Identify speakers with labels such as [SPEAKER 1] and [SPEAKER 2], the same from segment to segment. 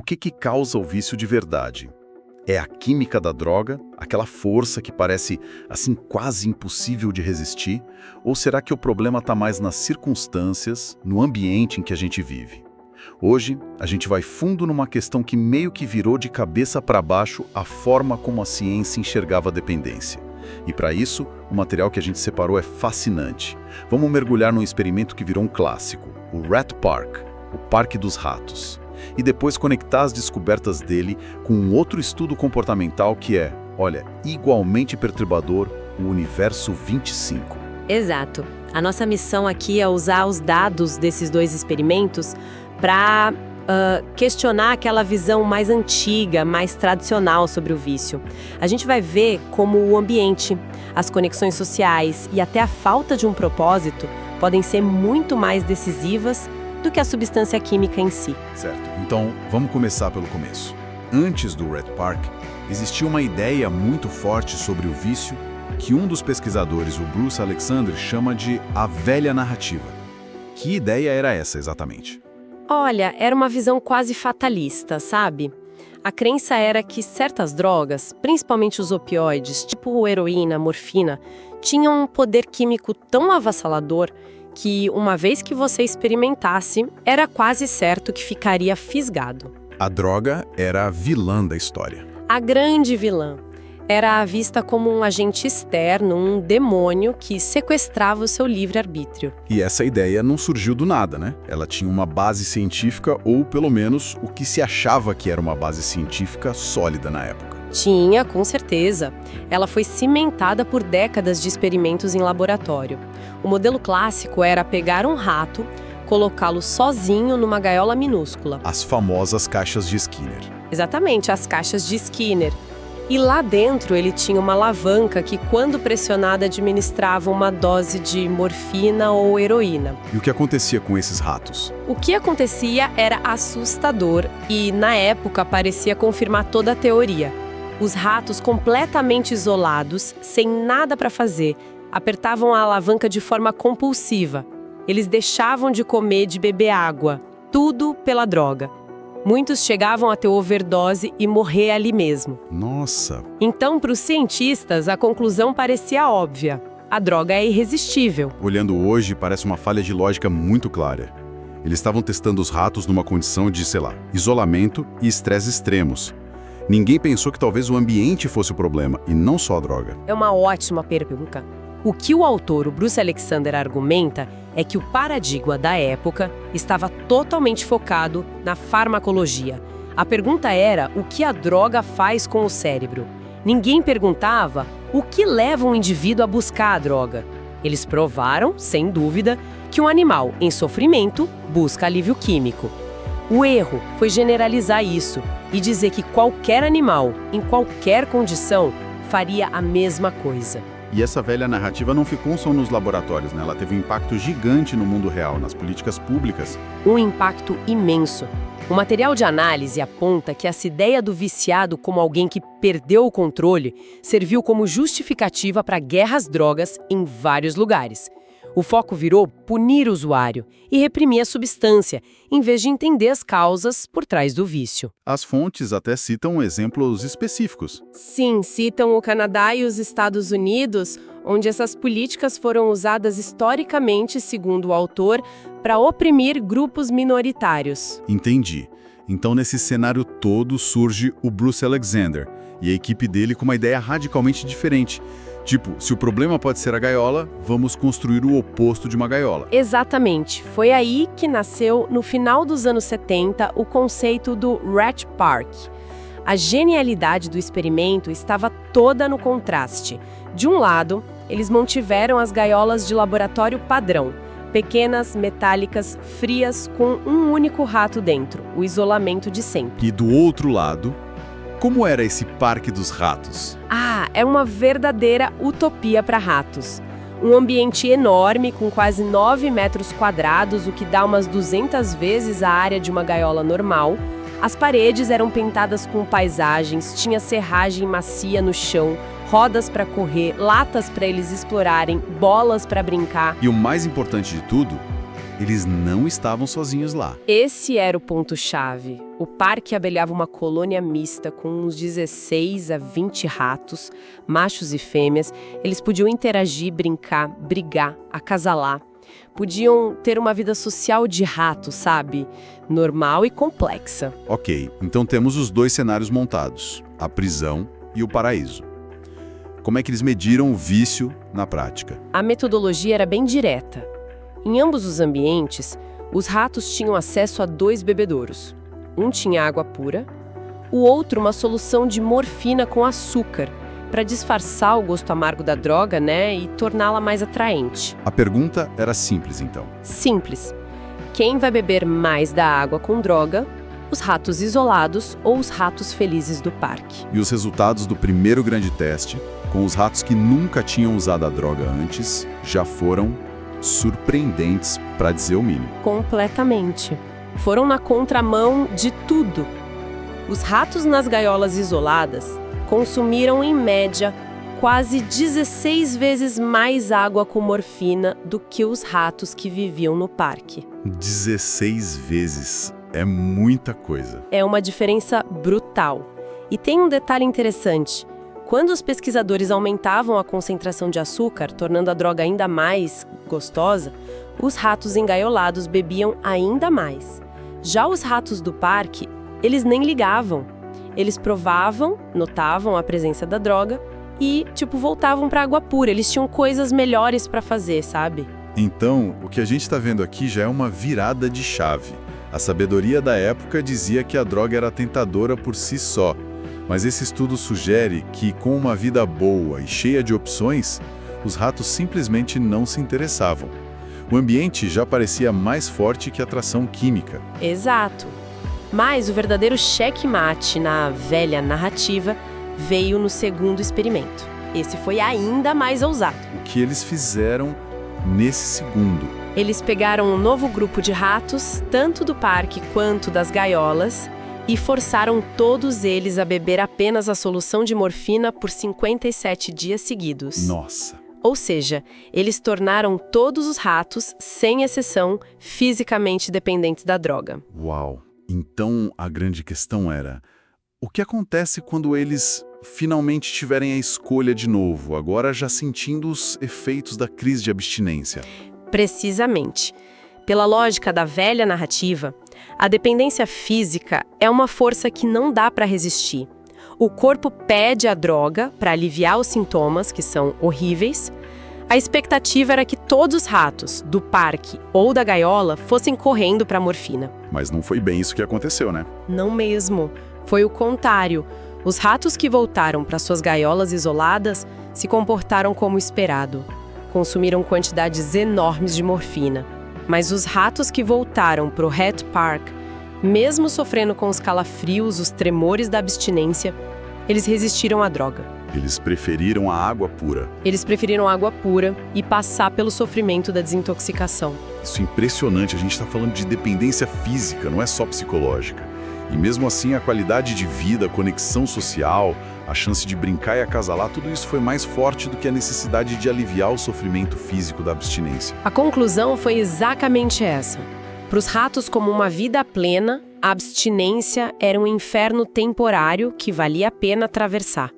[SPEAKER 1] que causa o vício de verdade? É a química da droga, aquela força que parece, assim, quase impossível de resistir? Ou será que o problema está mais nas circunstâncias, no ambiente em que a gente vive? Hoje, a gente vai fundo numa questão que meio que virou de cabeça para baixo a forma como a ciência enxergava a dependência. E para isso, o material que a gente separou é fascinante. Vamos mergulhar num experimento que virou um clássico, o Rat Park, o Parque dos Ratos. E depois conectar as descobertas dele com um outro estudo comportamental que é, olha, igualmente perturbador, o Universo 25.
[SPEAKER 2] Exato. A nossa missão aqui é usar os dados desses dois experimentos para questionar aquela visão mais antiga, mais tradicional sobre o vício. A gente vai ver como o ambiente, as conexões sociais e até a falta de um propósito podem ser muito mais decisivas do que a substância química em si.
[SPEAKER 1] Certo. Então, vamos começar pelo começo. Antes do Rat Park, existia uma ideia muito forte sobre o vício que um dos pesquisadores, o Bruce Alexander, chama de a velha narrativa. Que ideia era essa exatamente?
[SPEAKER 2] Olha, era uma visão quase fatalista, sabe? A crença era que certas drogas, principalmente os opioides, tipo heroína, morfina, tinham um poder químico tão avassalador que, uma vez que você experimentasse, era quase certo que ficaria fisgado.
[SPEAKER 1] A droga era a vilã da história.
[SPEAKER 2] A grande vilã. Era vista como um agente externo, um demônio que sequestrava o seu livre-arbítrio.
[SPEAKER 1] E essa ideia não surgiu do nada, né? Ela tinha uma base científica, ou pelo menos o que se achava que era uma base científica sólida na época.
[SPEAKER 2] Tinha, com certeza. Ela foi cimentada por décadas de experimentos em laboratório. O modelo clássico era pegar um rato, colocá-lo sozinho numa gaiola minúscula.
[SPEAKER 1] As famosas caixas de Skinner.
[SPEAKER 2] Exatamente, as caixas de Skinner. E lá dentro ele tinha uma alavanca que, quando pressionada, administrava uma dose de morfina ou heroína.
[SPEAKER 1] E o que acontecia com esses ratos?
[SPEAKER 2] O que acontecia era assustador e, na época, parecia confirmar toda a teoria. Os ratos, completamente isolados, sem nada para fazer, apertavam a alavanca de forma compulsiva. Eles deixavam de comer e de beber água. Tudo pela droga. Muitos chegavam a ter overdose e morrer ali mesmo.
[SPEAKER 1] Nossa!
[SPEAKER 2] Então, para os cientistas, a conclusão parecia óbvia. A droga é irresistível.
[SPEAKER 1] Olhando hoje, parece uma falha de lógica muito clara. Eles estavam testando os ratos numa condição de, sei lá, isolamento e estresse extremos. Ninguém pensou que talvez o ambiente fosse o problema, e não só a droga.
[SPEAKER 2] É uma ótima pergunta. O que o autor, o Bruce Alexander, argumenta é que o paradigma da época estava totalmente focado na farmacologia. A pergunta era o que a droga faz com o cérebro. Ninguém perguntava o que leva um indivíduo a buscar a droga. Eles provaram, sem dúvida, que um animal em sofrimento busca alívio químico. O erro foi generalizar isso e dizer que qualquer animal, em qualquer condição, faria a mesma coisa.
[SPEAKER 1] E essa velha narrativa não ficou só nos laboratórios, né? Ela teve um impacto gigante no mundo real, nas políticas públicas.
[SPEAKER 2] Um impacto imenso. O material de análise aponta que essa ideia do viciado como alguém que perdeu o controle serviu como justificativa para guerras drogas em vários lugares. O foco virou punir o usuário e reprimir a substância, em vez de entender as causas por trás do vício.
[SPEAKER 1] As fontes até citam exemplos específicos.
[SPEAKER 2] Sim, citam o Canadá e os Estados Unidos, onde essas políticas foram usadas historicamente, segundo o autor, para oprimir grupos minoritários.
[SPEAKER 1] Entendi. Então, nesse cenário todo, surge o Bruce Alexander e a equipe dele com uma ideia radicalmente diferente. Tipo, se o problema pode ser a gaiola, vamos construir o oposto de uma gaiola.
[SPEAKER 2] Exatamente. Foi aí que nasceu, no final dos anos 70, o conceito do Rat Park. A genialidade do experimento estava toda no contraste. De um lado, eles mantiveram as gaiolas de laboratório padrão, pequenas, metálicas, frias, com um único rato dentro, o isolamento de sempre.
[SPEAKER 1] E do outro lado, como era esse Parque dos Ratos?
[SPEAKER 2] É uma verdadeira utopia para ratos. Um ambiente enorme, com quase 9 metros quadrados, o que dá umas 200 vezes a área de uma gaiola normal. As paredes eram pintadas com paisagens, tinha serragem macia no chão, rodas para correr, latas para eles explorarem, bolas para brincar.
[SPEAKER 1] E o mais importante de tudo, eles não estavam sozinhos lá.
[SPEAKER 2] Esse era o ponto-chave. O parque abelhava uma colônia mista com uns 16 a 20 ratos, machos e fêmeas. Eles podiam interagir, brincar, brigar, acasalar. Podiam ter uma vida social de rato, sabe? Normal e complexa.
[SPEAKER 1] Ok, então temos os dois cenários montados, a prisão e o paraíso. Como é que eles mediram o vício na prática?
[SPEAKER 2] A metodologia era bem direta. Em ambos os ambientes, os ratos tinham acesso a 2 bebedouros. Um tinha água pura, o outro uma solução de morfina com açúcar, para disfarçar o gosto amargo da droga, né, e torná-la mais atraente.
[SPEAKER 1] A pergunta era simples, então.
[SPEAKER 2] Simples. Quem vai beber mais da água com droga? Os ratos isolados ou os ratos felizes do parque?
[SPEAKER 1] E os resultados do primeiro grande teste, com os ratos que nunca tinham usado a droga antes, já foram surpreendentes, para dizer o mínimo.
[SPEAKER 2] Completamente. Foram na contramão de tudo. Os ratos nas gaiolas isoladas consumiram, em média, quase 16 vezes mais água com morfina do que os ratos que viviam no parque.
[SPEAKER 1] 16 vezes. É muita coisa.
[SPEAKER 2] É uma diferença brutal. E tem um detalhe interessante. Quando os pesquisadores aumentavam a concentração de açúcar, tornando a droga ainda mais gostosa, os ratos engaiolados bebiam ainda mais. Já os ratos do parque, eles nem ligavam. Eles provavam, notavam a presença da droga e, voltavam para água pura. Eles tinham coisas melhores para fazer, sabe?
[SPEAKER 1] Então, o que a gente está vendo aqui já é uma virada de chave. A sabedoria da época dizia que a droga era tentadora por si só. Mas esse estudo sugere que, com uma vida boa e cheia de opções, os ratos simplesmente não se interessavam. O ambiente já parecia mais forte que a atração química.
[SPEAKER 2] Exato. Mas o verdadeiro checkmate na velha narrativa veio no segundo experimento. Esse foi ainda mais ousado.
[SPEAKER 1] O que eles fizeram nesse segundo?
[SPEAKER 2] Eles pegaram um novo grupo de ratos, tanto do parque quanto das gaiolas, e forçaram todos eles a beber apenas a solução de morfina por 57 dias seguidos.
[SPEAKER 1] Nossa!
[SPEAKER 2] Ou seja, eles tornaram todos os ratos, sem exceção, fisicamente dependentes da droga.
[SPEAKER 1] Uau! Então a grande questão era: o que acontece quando eles finalmente tiverem a escolha de novo, agora já sentindo os efeitos da crise de abstinência?
[SPEAKER 2] Precisamente. Pela lógica da velha narrativa, a dependência física é uma força que não dá para resistir. O corpo pede a droga para aliviar os sintomas, que são horríveis. A expectativa era que todos os ratos, do parque ou da gaiola, fossem correndo para a morfina.
[SPEAKER 1] Mas não foi bem isso que aconteceu, né?
[SPEAKER 2] Não mesmo. Foi o contrário. Os ratos que voltaram para suas gaiolas isoladas se comportaram como esperado. Consumiram quantidades enormes de morfina. Mas os ratos que voltaram para o Hat Park, mesmo sofrendo com os calafrios, os tremores da abstinência, eles resistiram à droga.
[SPEAKER 1] Eles preferiram a água pura.
[SPEAKER 2] Eles preferiram água pura e passar pelo sofrimento da desintoxicação.
[SPEAKER 1] Isso é impressionante, a gente está falando de dependência física, não é só psicológica. E mesmo assim, a qualidade de vida, a conexão social, a chance de brincar e acasalar, tudo isso foi mais forte do que a necessidade de aliviar o sofrimento físico da abstinência.
[SPEAKER 2] A conclusão foi exatamente essa. Para os ratos, como uma vida plena, a abstinência era um inferno temporário que valia a pena atravessar.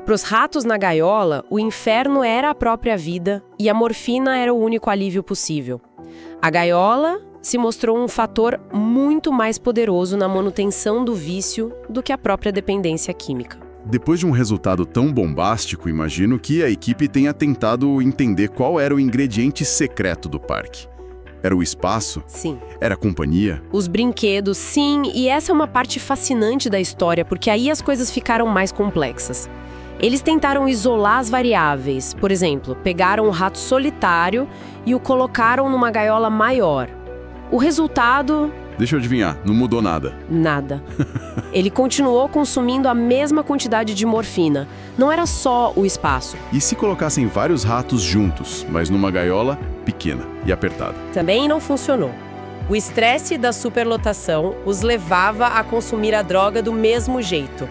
[SPEAKER 2] Para os ratos na gaiola, o inferno era a própria vida e a morfina era o único alívio possível. A gaiola se mostrou um fator muito mais poderoso na manutenção do vício do que a própria dependência química.
[SPEAKER 1] Depois de um resultado tão bombástico, imagino que a equipe tenha tentado entender qual era o ingrediente secreto do parque. Era o espaço?
[SPEAKER 2] Sim.
[SPEAKER 1] Era a companhia?
[SPEAKER 2] Os brinquedos, sim, e essa é uma parte fascinante da história, porque aí as coisas ficaram mais complexas. Eles tentaram isolar as variáveis. Por exemplo, pegaram um rato solitário e o colocaram numa gaiola maior. O resultado...
[SPEAKER 1] Deixa eu adivinhar, não mudou nada.
[SPEAKER 2] Nada. Ele continuou consumindo a mesma quantidade de morfina. Não era só o espaço.
[SPEAKER 1] E se colocassem vários ratos juntos, mas numa gaiola pequena e apertada?
[SPEAKER 2] Também não funcionou. O estresse da superlotação os levava a consumir a droga do mesmo jeito.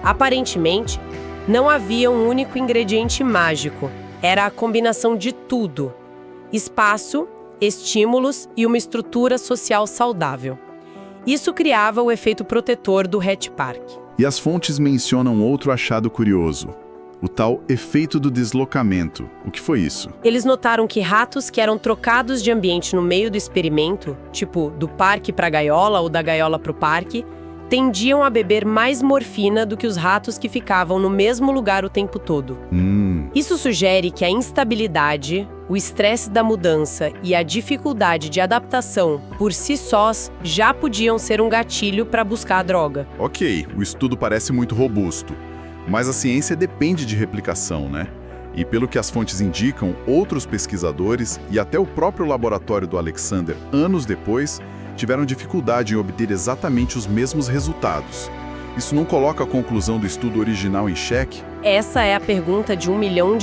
[SPEAKER 2] Aparentemente, não havia um único ingrediente mágico. Era a combinação de tudo: espaço, estímulos e uma estrutura social saudável. Isso criava o efeito protetor do Hatch Park.
[SPEAKER 3] E as fontes mencionam outro achado curioso, o tal efeito do deslocamento. O que foi isso?
[SPEAKER 2] Eles notaram que ratos que eram trocados de ambiente no meio do experimento, tipo do parque para a gaiola ou da gaiola para o parque, tendiam a beber mais morfina do que os ratos que ficavam no mesmo lugar o tempo todo. Isso sugere que a instabilidade, o estresse da mudança e a dificuldade de adaptação por si sós já podiam ser um gatilho para buscar a droga.
[SPEAKER 3] Ok, o estudo parece muito robusto, mas a ciência depende de replicação, né? E pelo que as fontes indicam, outros pesquisadores e até o próprio laboratório do Alexander, anos depois, tiveram dificuldade em obter exatamente os mesmos resultados. Isso não coloca a conclusão do estudo original em xeque?
[SPEAKER 2] Essa é a pergunta de $1 milhão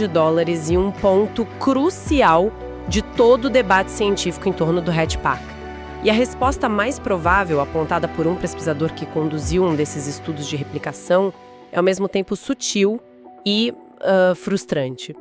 [SPEAKER 2] e um ponto crucial de todo o debate científico em torno do Hatch Park. E a resposta mais provável, apontada por um pesquisador que conduziu um desses estudos de replicação, é ao mesmo tempo sutil e frustrante.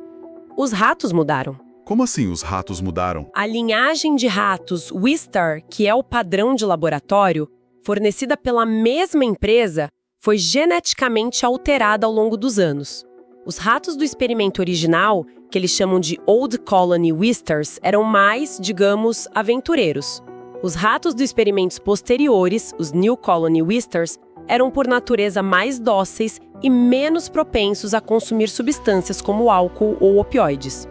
[SPEAKER 2] Os ratos mudaram.
[SPEAKER 3] Como assim os ratos mudaram?
[SPEAKER 2] A linhagem de ratos Wistar, que é o padrão de laboratório, fornecida pela mesma empresa, foi geneticamente alterada ao longo dos anos. Os ratos do experimento original, que eles chamam de Old Colony Wistars, eram mais, digamos, aventureiros. Os ratos dos experimentos posteriores, os New Colony Wistars, eram por natureza mais dóceis e menos propensos a consumir substâncias como álcool ou opioides.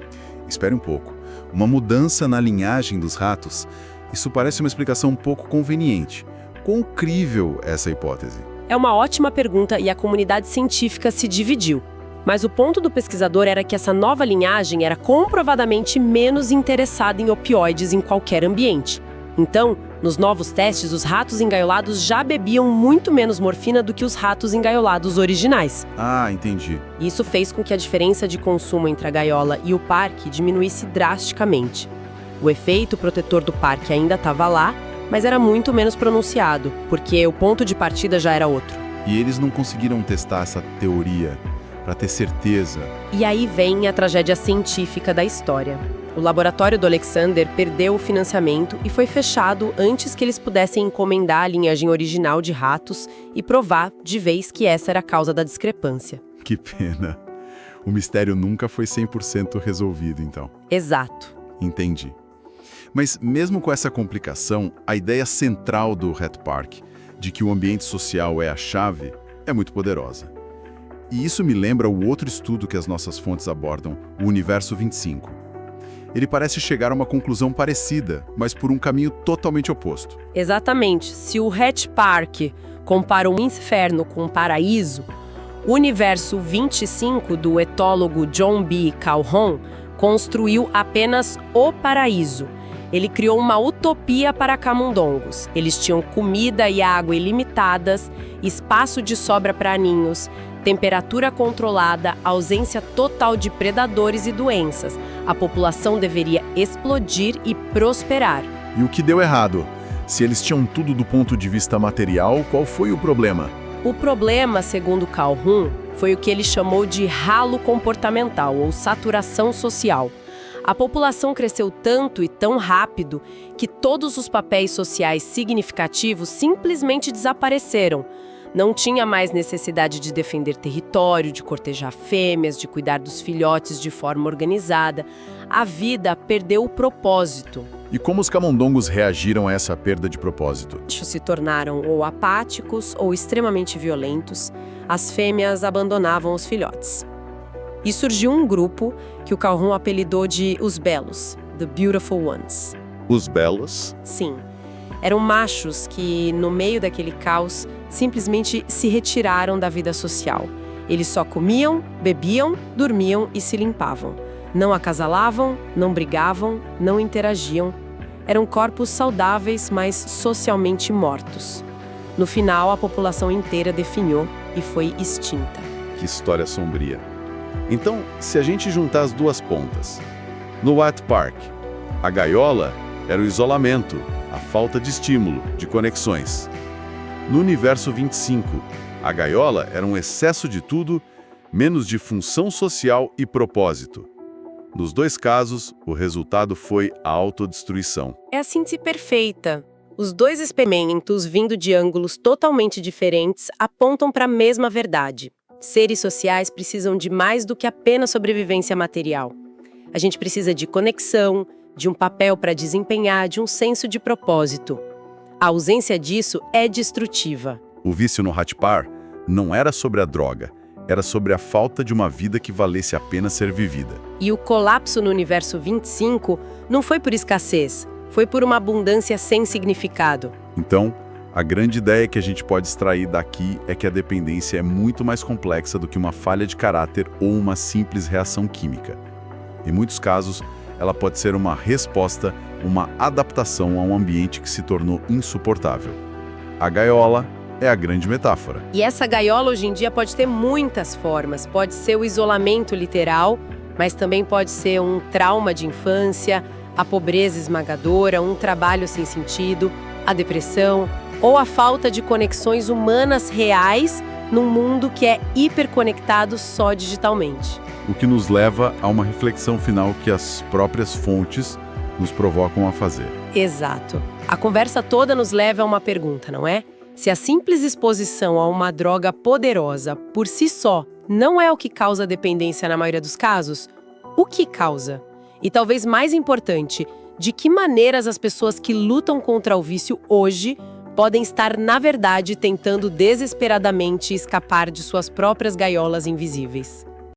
[SPEAKER 3] Espere um pouco. Uma mudança na linhagem dos ratos? Isso parece uma explicação um pouco conveniente. Quão crível é essa hipótese?
[SPEAKER 2] É uma ótima pergunta e a comunidade científica se dividiu. Mas o ponto do pesquisador era que essa nova linhagem era comprovadamente menos interessada em opioides em qualquer ambiente. Então, nos novos testes, os ratos engaiolados já bebiam muito menos morfina do que os ratos engaiolados originais.
[SPEAKER 3] Ah, entendi.
[SPEAKER 2] Isso fez com que a diferença de consumo entre a gaiola e o parque diminuísse drasticamente. O efeito protetor do parque ainda estava lá, mas era muito menos pronunciado, porque o ponto de partida já era outro.
[SPEAKER 3] E eles não conseguiram testar essa teoria para ter certeza.
[SPEAKER 2] E aí vem a tragédia científica da história. O laboratório do Alexander perdeu o financiamento e foi fechado antes que eles pudessem encomendar a linhagem original de ratos e provar de vez que essa era a causa da discrepância.
[SPEAKER 3] Que pena. O mistério nunca foi 100% resolvido, então.
[SPEAKER 2] Exato.
[SPEAKER 3] Entendi. Mas mesmo com essa complicação, a ideia central do Hatch Park, de que o ambiente social é a chave, é muito poderosa. E isso me lembra o outro estudo que as nossas fontes abordam, o Universo 25. Ele parece chegar a uma conclusão parecida, mas por um caminho totalmente oposto.
[SPEAKER 2] Exatamente. Se o Hatch Park compara um inferno com um paraíso, o Universo 25 do etólogo John B. Calhoun construiu apenas o paraíso. Ele criou uma utopia para camundongos. Eles tinham comida e água ilimitadas, espaço de sobra para ninhos, temperatura controlada, ausência total de predadores e doenças. A população deveria explodir e prosperar.
[SPEAKER 3] E o que deu errado? Se eles tinham tudo do ponto de vista material, qual foi o problema?
[SPEAKER 2] O problema, segundo Calhoun, foi o que ele chamou de ralo comportamental ou saturação social. A população cresceu tanto e tão rápido que todos os papéis sociais significativos simplesmente desapareceram. Não tinha mais necessidade de defender território, de cortejar fêmeas, de cuidar dos filhotes de forma organizada. A vida perdeu o propósito.
[SPEAKER 3] E como os camundongos reagiram a essa perda de propósito?
[SPEAKER 2] Se tornaram ou apáticos ou extremamente violentos. As fêmeas abandonavam os filhotes. E surgiu um grupo que o Calhoun apelidou de Os Belos, The Beautiful Ones.
[SPEAKER 3] Os belos?
[SPEAKER 2] Sim. Eram machos que, no meio daquele caos, simplesmente se retiraram da vida social. Eles só comiam, bebiam, dormiam e se limpavam. Não acasalavam, não brigavam, não interagiam. Eram corpos saudáveis, mas socialmente mortos. No final, a população inteira definhou e foi extinta.
[SPEAKER 1] Que história sombria. Então, se a gente juntar as duas pontas, no Hatch Park, a gaiola era o isolamento, a falta de estímulo, de conexões. No Universo 25, a gaiola era um excesso de tudo, menos de função social e propósito. Nos dois casos, o resultado foi a autodestruição.
[SPEAKER 2] É a síntese perfeita. Os dois experimentos, vindo de ângulos totalmente diferentes, apontam para a mesma verdade. Seres sociais precisam de mais do que apenas sobrevivência material. A gente precisa de conexão, de um papel para desempenhar, de um senso de propósito. A ausência disso é destrutiva.
[SPEAKER 1] O vício no Hatpar não era sobre a droga, era sobre a falta de uma vida que valesse a pena ser vivida.
[SPEAKER 2] E o colapso no universo 25 não foi por escassez, foi por uma abundância sem significado.
[SPEAKER 1] Então, a grande ideia que a gente pode extrair daqui é que a dependência é muito mais complexa do que uma falha de caráter ou uma simples reação química. Em muitos casos, ela pode ser uma resposta, uma adaptação a um ambiente que se tornou insuportável. A gaiola é a grande metáfora.
[SPEAKER 2] E essa gaiola hoje em dia pode ter muitas formas. Pode ser o isolamento literal, mas também pode ser um trauma de infância, a pobreza esmagadora, um trabalho sem sentido, a depressão ou a falta de conexões humanas reais num mundo que é hiperconectado só digitalmente.
[SPEAKER 3] O que nos leva a uma reflexão final que as próprias fontes nos provocam a fazer.
[SPEAKER 2] Exato. A conversa toda nos leva a uma pergunta, não é? Se a simples exposição a uma droga poderosa, por si só, não é o que causa dependência na maioria dos casos, o que causa? E talvez mais importante, de que maneiras as pessoas que lutam contra o vício hoje podem estar, na verdade, tentando desesperadamente escapar de suas próprias gaiolas invisíveis.